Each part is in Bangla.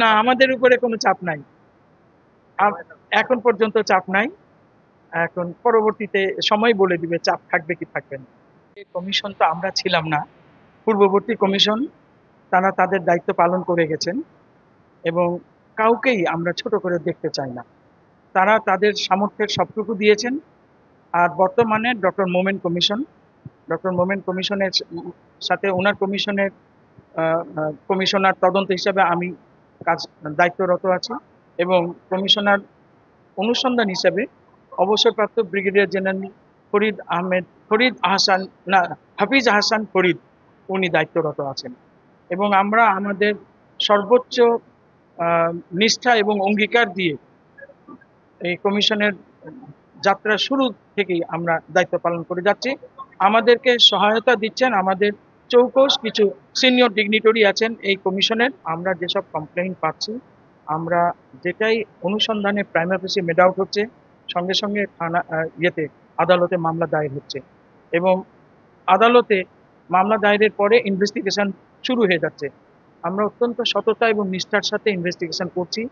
না, আমাদের উপরে কোনো চাপ নাই। এখন পর্যন্ত চাপ নাই। এখন পরবর্তীতে সময় বলে দিবে চাপ থাকবে কি থাকবে না। এই কমিশন তো আমরা ছিলাম না। পূর্ববর্তী কমিশন তারা তাদের দায়িত্ব পালন করে গেছেন এবং কাউকেই আমরা ছোট করে দেখতে চাই না। তারা তাদের সামর্থ্যের সবটুকু দিয়েছেন। আর বর্তমানে ডক্টর মোমেন কমিশন, ডক্টর মোমেন কমিশনের সাথে ওনার কমিশনের কমিশনার তদন্ত হিসাবে আমি কাজ দায়িত্বরত আছি এবং কমিশনার অনুসন্ধান হিসাবে অবসরপ্রাপ্ত ব্রিগেডিয়ার জেনারেল ফরিদ আহসান না হাফিজ আহসান ফরিদ উনি দায়িত্বরত আছেন এবং আমরা আমাদের সর্বোচ্চ নিষ্ঠা এবং অঙ্গীকার দিয়ে এই কমিশনের যাত্রা শুরু থেকেই আমরা দায়িত্ব পালন করে যাচ্ছি। আমাদেরকে সহায়তা দিচ্ছেন আমাদের চৌকস কিছু সিনিয়র ডিগনিটরি আছেন এই কমিশনের। আমরা যেসব কমপ্লেইন পাচ্ছি, আমরা যেটাই অনুসন্ধানে প্রাইমা ফেসি মেড আউট হচ্ছে, সঙ্গে সঙ্গে থানা আদালতে মামলা দায়ের হচ্ছে এবং আদালতে মামলা দায়েরের পরে ইনভেস্টিগেশন শুরু হয়ে যাচ্ছে। আমরা অত্যন্ত সততা এবং নিষ্ঠার সাথে ইনভেস্টিগেশন করছি।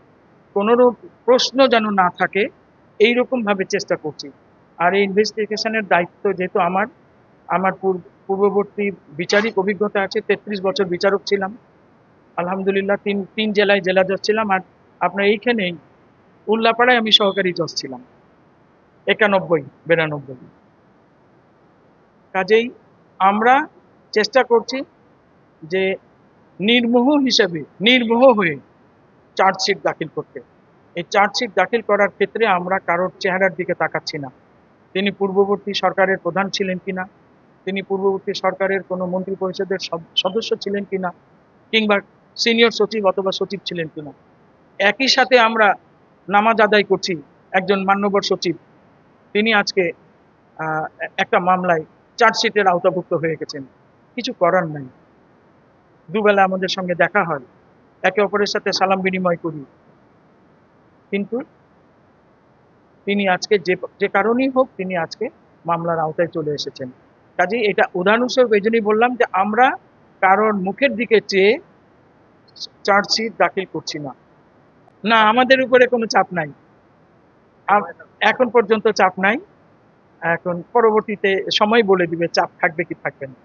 কোনোরূপ প্রশ্ন যেন না থাকে এইরকমভাবে চেষ্টা করছি। আর এই ইনভেস্টিগেশনের দায়িত্ব যেহেতু আমার পূর্ববর্তী বিচারিক অভিজ্ঞতা আছে, 33 বছর বিচারক ছিলাম। আলহামদুলিল্লাহ তিন জেলায় জেলা জজ ছিলাম। আর আপনার এইখানেই উল্লাপাড়ায় আমি সহকারী জজ ছিলাম 91-92। কাজেই আমরা চেষ্টা করছি যে নির্মোহ হয়ে চার্জশিট দাখিল করতে। এই চার্জশিট দাখিল করার ক্ষেত্রে আমরা কারোর চেহারার দিকে তাকাচ্ছি না। তিনি পূর্ববর্তী সরকারের প্রধান ছিলেন কিনা, তিনি পূর্ববর্তী সরকারের কোনো মন্ত্রী পরিষদের সদস্য ছিলেন কিনা, কিংবা সিনিয়র সচিব অথবা সচিব ছিলেন কিনা। একই সাথে আমরা নামাজ আদায় করছি একজন মান্যবর সচিব, তিনি আজকে একটা মামলায় চার্জশিটের আওতাভুক্ত হয়ে গেছেন। কিছু করার নাই। দুবেলা আমাদের সঙ্গে দেখা হয়, একে অপরের সাথে সালাম বিনিময় করি, কিন্তু তিনি আজকে যে কারণেই হোক তিনি আজকে মামলার আওতায় চলে এসেছেন। কাজেই এটা উদাহরণস্বরূপ এই জন্যই বললাম যে আমরা কারোর মুখের দিকে চেয়ে চার্জশিট দাখিল করছি না। না, আমাদের উপরে কোনো চাপ নাই। এখন পর্যন্ত চাপ নাই। এখন পরবর্তীতে সময় বলে দিবে চাপ থাকবে কি থাকবে না।